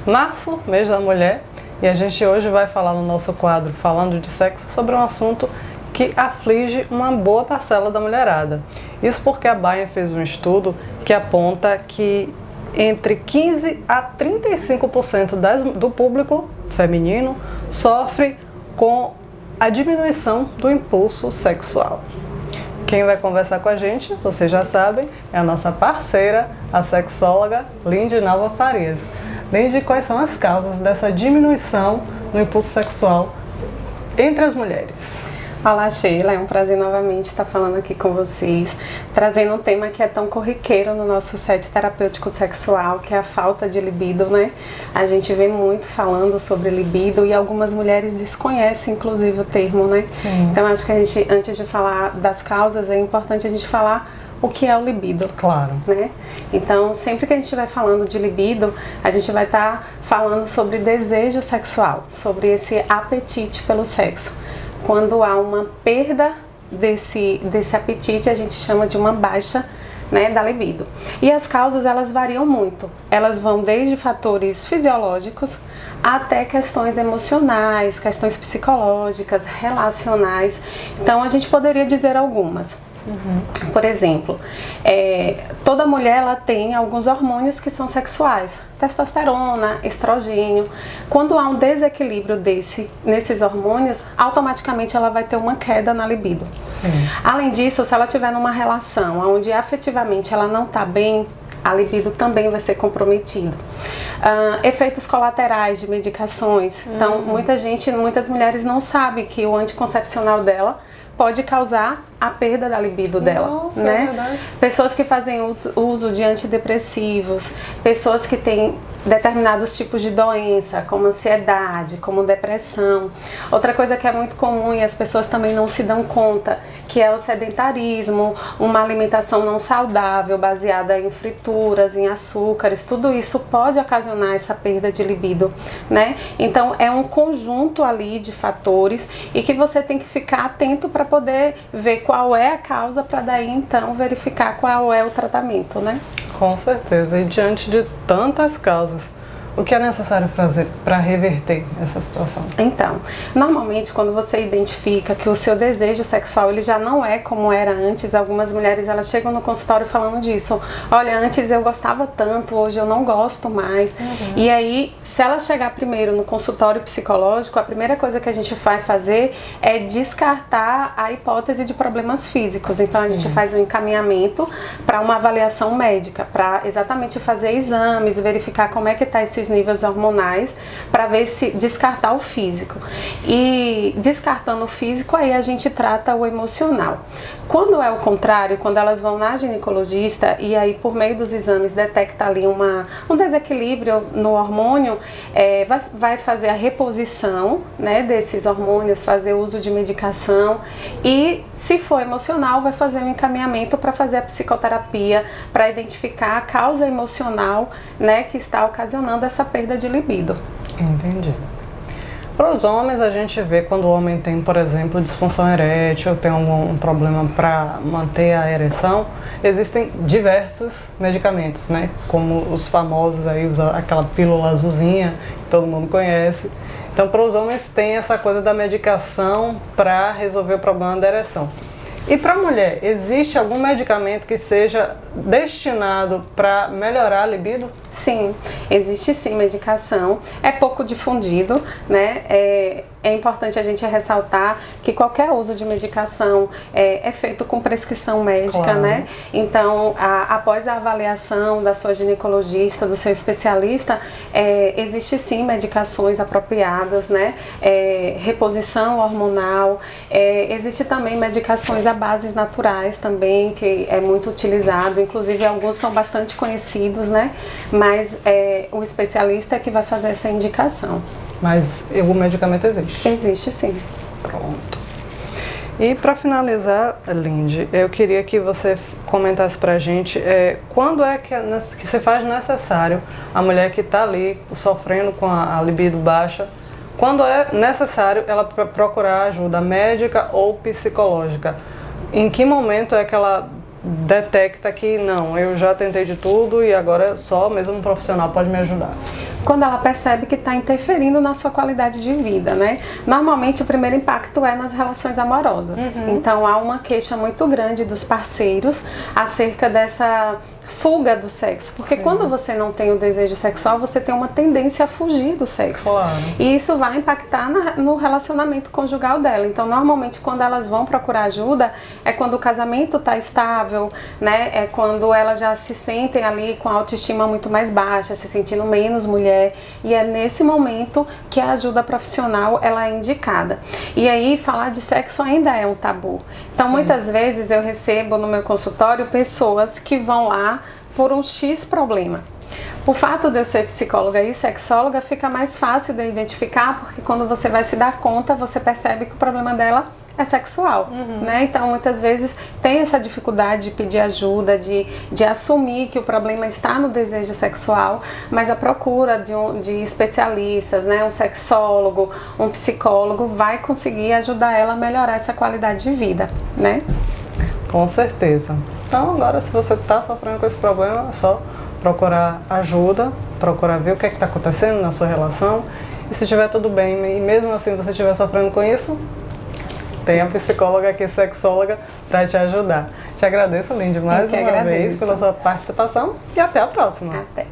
Março, mês da mulher, e a gente hoje vai falar no nosso quadro Falando de Sexo sobre um assunto que aflige uma boa parcela da mulherada. Isso porque a Bayer fez um estudo que aponta que entre 15 a 35% do público feminino sofre com a diminuição do impulso sexual. Quem vai conversar com a gente, vocês já sabem, é a nossa parceira, a sexóloga Lindy Nalva Farias. Lindy, quais são as causas dessa diminuição no impulso sexual entre as mulheres? Olá, Sheila, é um prazer novamente estar falando aqui com vocês, trazendo um tema que é tão corriqueiro no nosso set terapêutico sexual, que é a falta de libido, né? A gente vê muito falando sobre libido e algumas mulheres desconhecem, inclusive, o termo, né? Sim. Então, acho que a gente, antes de falar das causas, é importante a gente falar o que é o libido. Claro. Né? Então, sempre que a gente estiver falando de libido, a gente vai estar falando sobre desejo sexual, sobre esse apetite pelo sexo. Quando há uma perda desse apetite, a gente chama de uma baixa, né, da libido. E as causas, elas variam muito. Elas vão desde fatores fisiológicos até questões emocionais, questões psicológicas, relacionais. Então, a gente poderia dizer algumas. Por exemplo, toda mulher ela tem alguns hormônios que são sexuais, testosterona, estrogênio. Quando há um desequilíbrio nesses hormônios, automaticamente ela vai ter uma queda na libido. Sim. Além disso, se ela estiver numa relação onde afetivamente ela não está bem, a libido também vai ser comprometido. Efeitos colaterais de medicações. Então, muitas mulheres não sabem que o anticoncepcional dela pode causar a perda da libido dela. Nossa, né? É verdade. Pessoas que fazem uso de antidepressivos, pessoas que têm determinados tipos de doença, como ansiedade, como depressão. Outra coisa que é muito comum e as pessoas também não se dão conta, que é o sedentarismo, uma alimentação não saudável, baseada em frituras, em açúcares, tudo isso pode ocasionar essa perda de libido, né? Então é um conjunto ali de fatores e que você tem que ficar atento para poder ver qual é a causa, para daí então verificar qual é o tratamento, né? Com certeza. E diante de tantas causas, o que é necessário fazer para reverter essa situação? Então, normalmente quando você identifica que o seu desejo sexual ele já não é como era antes, algumas mulheres elas chegam no consultório falando disso. Olha, antes eu gostava tanto, hoje eu não gosto mais. E aí, se ela chegar primeiro no consultório psicológico, a primeira coisa que a gente vai fazer é descartar a hipótese de problemas físicos. Então, a gente faz um encaminhamento para uma avaliação médica, para exatamente fazer exames, verificar como é que está esses níveis hormonais, para ver se descartar o físico. E descartando o físico, aí a gente trata o emocional. Quando é o contrário, quando elas vão na ginecologista e aí por meio dos exames detecta ali um desequilíbrio no hormônio, vai fazer a reposição, né, desses hormônios, fazer uso de medicação e, se for emocional, vai fazer um encaminhamento para fazer a psicoterapia, para identificar a causa emocional, né, que está ocasionando essa perda de libido. Entendi. Para os homens, a gente vê quando o homem tem, por exemplo, disfunção erétil, tem um problema para manter a ereção, existem diversos medicamentos, né? Como os famosos aí, aquela pílula azulzinha, que todo mundo conhece. Então, para os homens tem essa coisa da medicação para resolver o problema da ereção. E para a mulher, existe algum medicamento que seja destinado para melhorar a libido? Sim, existe sim medicação, é pouco difundido, né? É importante a gente ressaltar que qualquer uso de medicação é feito com prescrição médica, claro, né? Então, após a avaliação da sua ginecologista, do seu especialista, existe sim medicações apropriadas, né? Reposição hormonal, existe também medicações à base naturais também, que é muito utilizado, inclusive alguns são bastante conhecidos, né? Mas o especialista é que vai fazer essa indicação. Mas o medicamento existe? Existe sim. Pronto. E para finalizar, Lindy, eu queria que você comentasse para a gente quando é que se faz necessário a mulher que está ali sofrendo com a libido baixa, quando é necessário ela procurar ajuda médica ou psicológica? Em que momento é que ela detecta que não, eu já tentei de tudo e agora só mesmo um profissional pode me ajudar? quando ela percebe que está interferindo na sua qualidade de vida, né? Normalmente o primeiro impacto é nas relações amorosas. Então há uma queixa muito grande dos parceiros acerca dessa fuga do sexo, porque quando você não tem o desejo sexual, você tem uma tendência a fugir do sexo. Claro. E isso vai impactar no relacionamento conjugal dela. Então, normalmente, quando elas vão procurar ajuda, é quando o casamento está estável, né? É quando elas já se sentem ali com a autoestima muito mais baixa, se sentindo menos mulher. E é nesse momento que a ajuda profissional ela é indicada. E aí, falar de sexo ainda é um tabu. Então, muitas vezes eu recebo no meu consultório pessoas que vão lá por um X problema. O fato de eu ser psicóloga e sexóloga fica mais fácil de identificar, porque quando você vai se dar conta, você percebe que o problema dela é sexual, né? Então, muitas vezes tem essa dificuldade de pedir ajuda, de assumir que o problema está no desejo sexual, mas a procura de especialistas, né? Um sexólogo, um psicólogo vai conseguir ajudar ela a melhorar essa qualidade de vida, né? Com certeza. Então, agora, se você está sofrendo com esse problema, é só procurar ajuda, procurar ver o que está acontecendo na sua relação. E se estiver tudo bem, e mesmo assim você estiver sofrendo com isso, tem a psicóloga aqui, sexóloga, para te ajudar. Te agradeço, Lindy, mais uma vez pela sua participação e até a próxima. Até.